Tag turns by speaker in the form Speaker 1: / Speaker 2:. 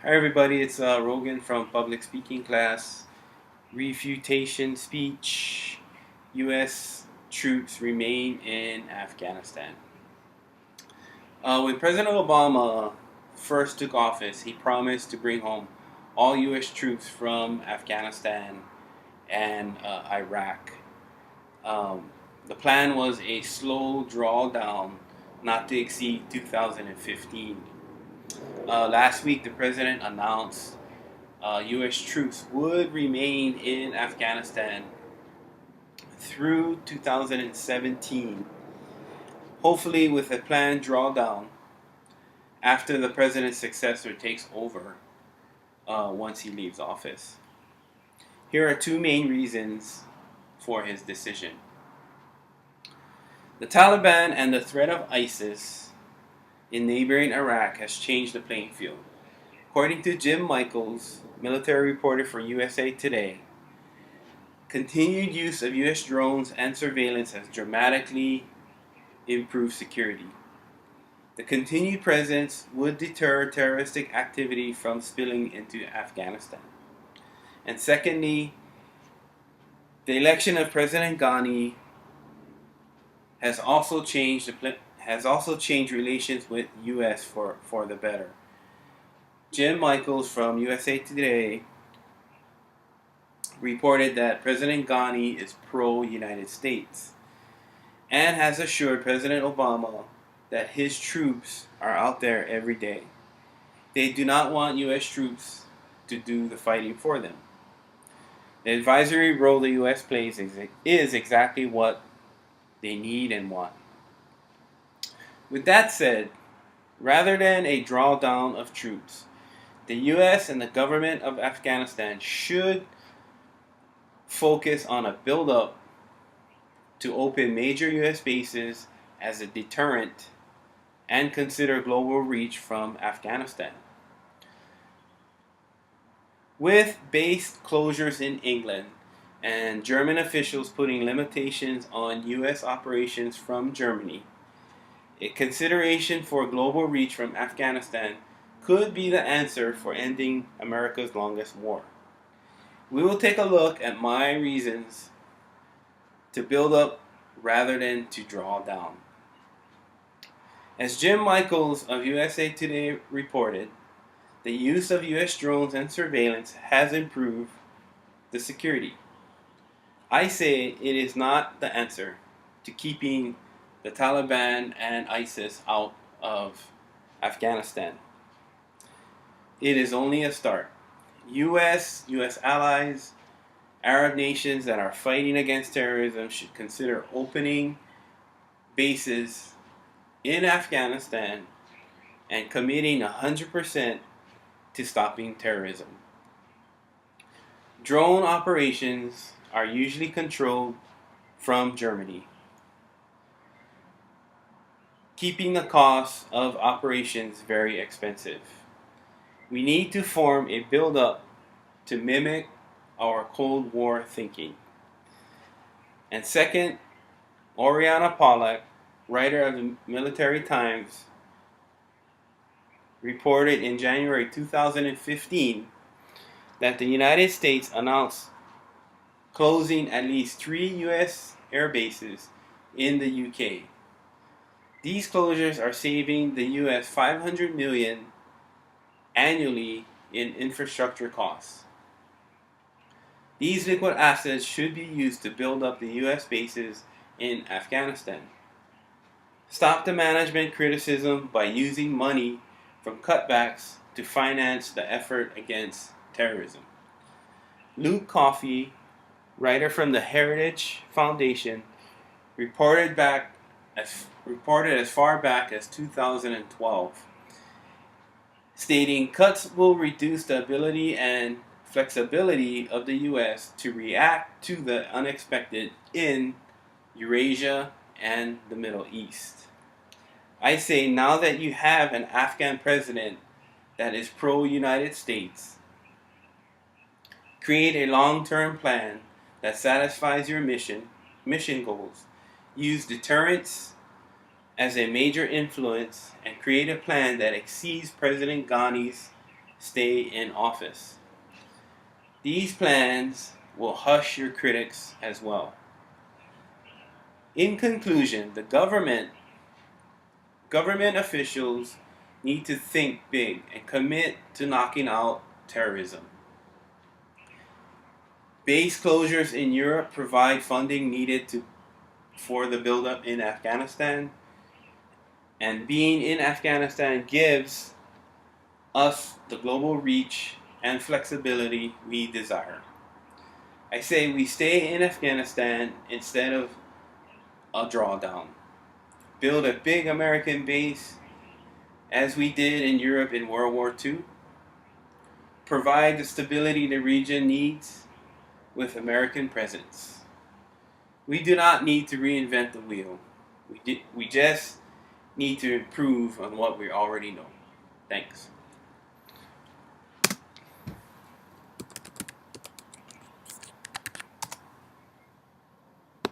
Speaker 1: Hi everybody, it's Rogan from public speaking class. Refutation Speech. U.S. troops remain in Afghanistan. When President Obama first took office, he promised to bring home all U.S. troops from Afghanistan and Iraq. Um, the plan was a slow drawdown, not to exceed 2015. Last week, the president announced U.S. troops would remain in Afghanistan through 2017, hopefully with a planned drawdown after the president's successor takes over once he leaves office. Here are two main reasons for his decision. The Taliban and the threat of ISIS in neighboring Iraq has changed the playing field. According to Jim Michaels, military reporter for USA Today, continued use of U.S. drones and surveillance has dramatically improved security. The continued presence would deter terroristic activity from spilling into Afghanistan. And secondly, the election of President Ghani has also changed relations with U.S. for the better. Jim Michaels from USA Today reported that President Ghani is pro-United States and has assured President Obama that his troops are out there every day. They do not want U.S. troops to do the fighting for them. The advisory role the U.S. plays is exactly what they need and want. With that said, rather than a drawdown of troops, the U.S. and the government of Afghanistan should focus on a build-up to open major U.S. bases as a deterrent and consider global reach from Afghanistan. With base closures in England and German officials putting limitations on U.S. operations from Germany, a consideration for global reach from Afghanistan could be the answer for ending America's longest war. We will take a look at my reasons to build up rather than to draw down. As Jim Michaels of USA Today reported, the use of U.S. drones and surveillance has improved the security. I say it is not the answer to keeping the Taliban and ISIS out of Afghanistan. It is only a start. U.S. allies, Arab nations that are fighting against terrorism should consider opening bases in Afghanistan and committing 100% to stopping terrorism. Drone operations are usually controlled from Germany, keeping the cost of operations very expensive. We need to form a build-up to mimic our Cold War thinking. And second, Oriana Pollack, writer of the Military Times, reported in January 2015 that the United States announced closing at least 3 U.S. air bases in the UK. These closures are saving the U.S. $500 million annually in infrastructure costs. These liquid assets should be used to build up the U.S. bases in Afghanistan. Stop the management criticism by using money from cutbacks to finance the effort against terrorism. Luke Coffey, writer from the Heritage Foundation, reported as far back as 2012, stating cuts will reduce the ability and flexibility of the U.S. to react to the unexpected in Eurasia and the Middle East. I say now that you have an Afghan president that is pro-United States, create a long-term plan that satisfies your mission goals. Use deterrence as a major influence and create a plan that exceeds President Ghani's stay in office. These plans will hush your critics as well. In conclusion, the government officials need to think big and commit to knocking out terrorism. Base closures in Europe provide funding needed for the buildup in Afghanistan, and being in Afghanistan gives us the global reach and flexibility we desire. I say we stay in Afghanistan instead of a drawdown. Build a big American base as we did in Europe in World War II. Provide the stability the region needs with American presence. We do not need to reinvent the wheel. We just need to improve on what we already know. Thanks.